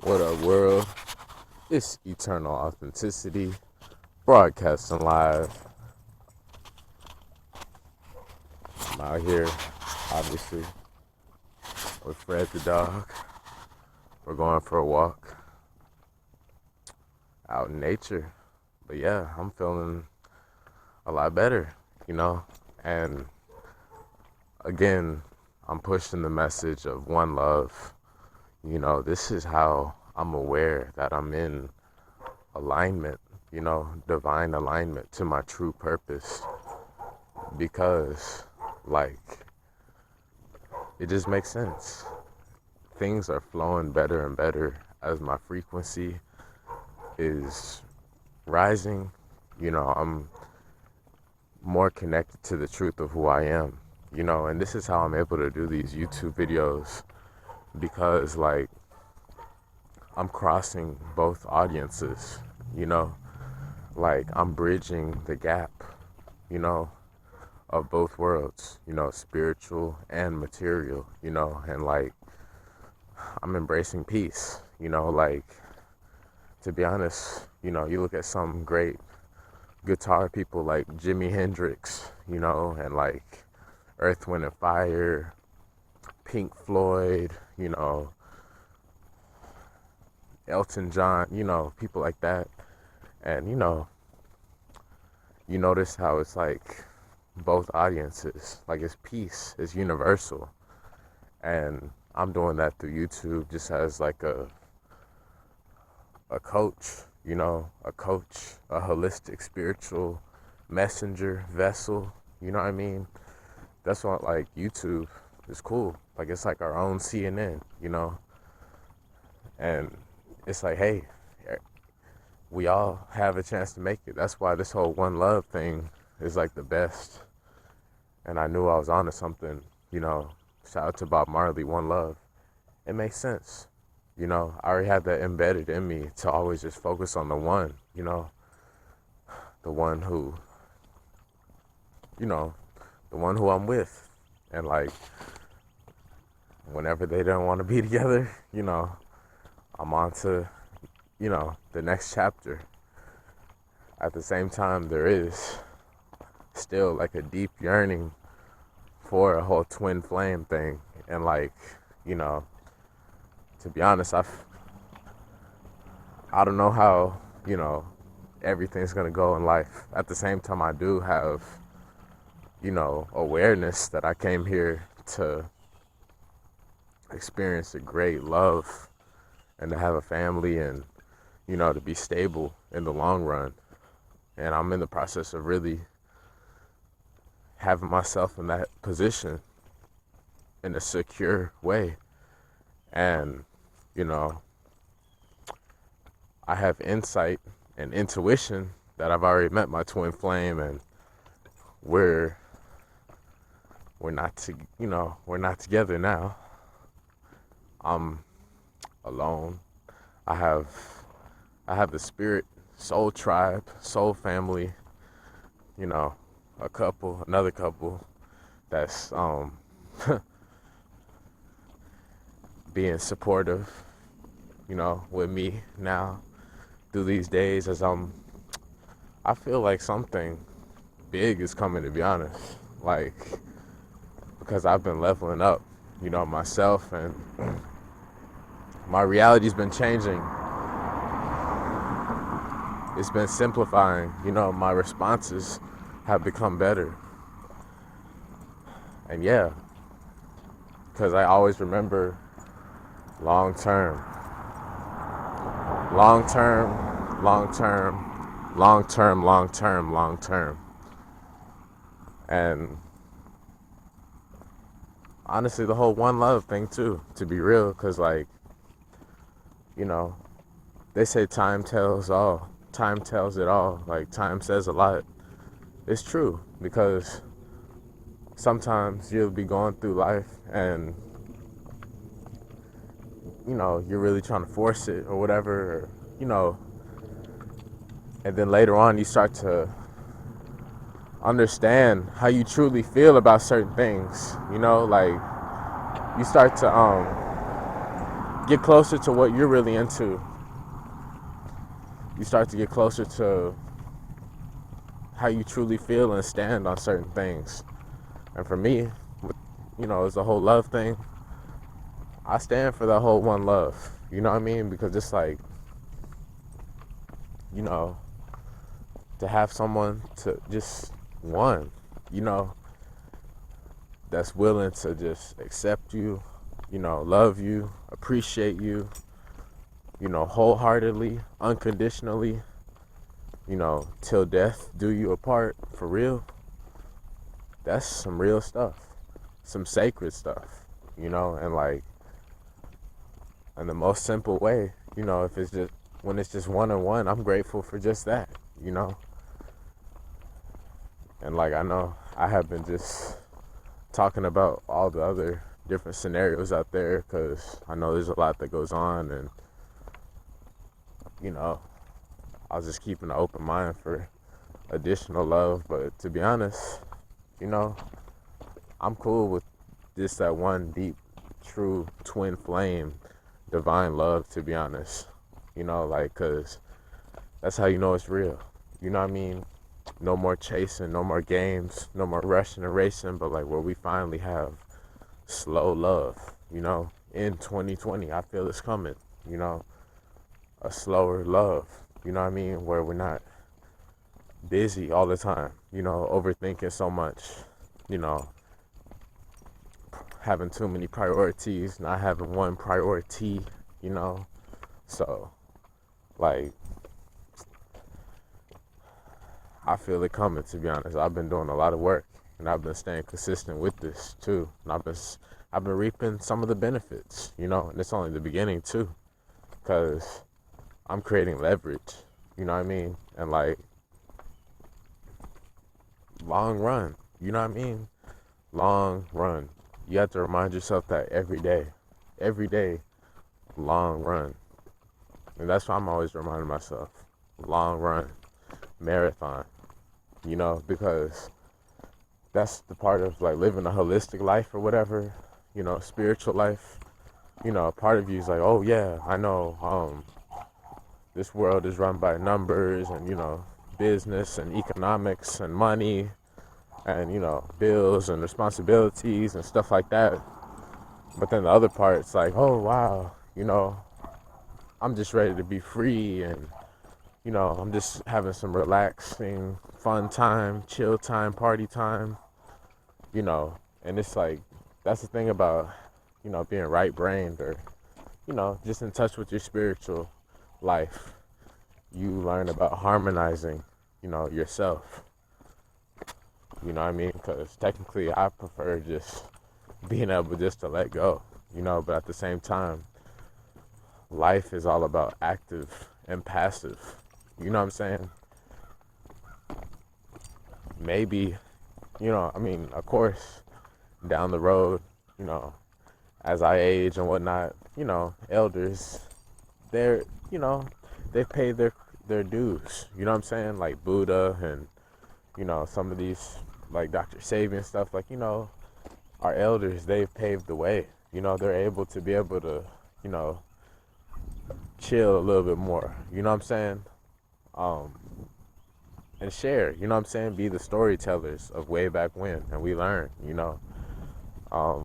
What up, world? It's Eternal Authenticity, broadcasting live. I'm out here, obviously, with Fred the dog. We're going for a walk out in nature. But yeah, I'm feeling a lot better, And again, I'm pushing the message of one love. This is how I'm aware that I'm in alignment, divine alignment to my true purpose. Because, it just makes sense. Things are flowing better and better as my frequency is rising. I'm more connected to the truth of who I am, and this is how I'm able to do these YouTube videos because, I'm crossing both audiences, I'm bridging the gap, of both worlds, spiritual and material, and I'm embracing peace, to be honest, you look at some great guitar people like Jimi Hendrix, and Earth, Wind and Fire, Pink Floyd, Elton John, people like that. And, you notice how it's both audiences, it's peace, it's universal. And I'm doing that through YouTube just as a coach, a holistic spiritual messenger vessel, you know what I mean? That's what YouTube is cool. It's our own CNN, and it's hey, we all have a chance to make it. That's why this whole one love thing is the best. And I knew I was onto something, shout out to Bob Marley, one love. It makes sense. I already had that embedded in me to always just focus on the one, the one who, the one who I'm with. And whenever they don't want to be together, I'm on to, the next chapter. At the same time, there is still a deep yearning for a whole twin flame thing. And to be honest, I don't know how, everything's gonna go in life. At the same time, I do have, awareness that I came here to experience a great love and to have a family and, to be stable in the long run. And I'm in the process of really having myself in that position in a secure way. And, I have insight and intuition that I've already met my twin flame, and we're not together now. I'm alone. I have the spirit, soul tribe, soul family, another couple that's being supportive, with me now through these days as I feel something big is coming, to be honest. Because I've been leveling up, myself, and my reality's been changing. It's been simplifying, my responses have become better. And yeah, because I always remember long term, long term, long term, long term, long term, long term. And honestly, the whole one love thing too, to be real, because they say time tells all. Time tells it all. Time says a lot. It's true, because sometimes you'll be going through life and you're really trying to force it or whatever, and then later on you start to understand how you truly feel about certain things, you start to get closer to what you're really into. You start to get closer to how you truly feel and stand on certain things. And for me, it's the whole love thing. I stand for that whole one love. You know what I mean? Because it's like, you know, to have someone to just one, you know, that's willing to just accept you, love you, appreciate you, wholeheartedly, unconditionally, till death do you apart, for real. That's some real stuff, some sacred stuff, and like, in the most simple way, if it's just, when it's just one-on-one, I'm grateful for just that, and like, I know I have been just talking about all the other different scenarios out there, because I know there's a lot that goes on, and I was just keeping an open mind for additional love. But to be honest, I'm cool with just that one deep, true twin flame, divine love, to be honest. Like, because that's how you know it's real. You know what I mean? No more chasing, no more games, no more rushing and racing, but like where we finally have slow love, in 2020, I feel it's coming, a slower love, you know what I mean? Where we're not busy all the time, overthinking so much, having too many priorities, not having one priority, so like, I feel it coming, to be honest. I've been doing a lot of work, and I've been staying consistent with this too, and I've been reaping some of the benefits, and it's only the beginning too, because I'm creating leverage, you know what I mean? And like, long run, you know what I mean? Long run. You have to remind yourself that every day, long run. And that's why I'm always reminding myself, long run, marathon, because that's the part of like living a holistic life or whatever, spiritual life. Part of you is like, oh yeah, I know, this world is run by numbers and, business and economics and money and, bills and responsibilities and stuff like that. But then the other part's like, oh wow, I'm just ready to be free, and, I'm just having some relaxing, fun time, chill time, party time, and it's like, that's the thing about, being right-brained, or, just in touch with your spiritual life. You learn about harmonizing, yourself. You know what I mean? Because technically I prefer just being able just to let go, but at the same time, life is all about active and passive. You know what I'm saying? Maybe, of course, down the road, as I age and whatnot, elders, they're, they've paid their dues. You know what I'm saying? Like Buddha and, some of these, like Dr. Sabian stuff, like, our elders, they've paved the way. They're able to, chill a little bit more. You know what I'm saying? And share, you know what I'm saying? Be the storytellers of way back when, and we learn, Um,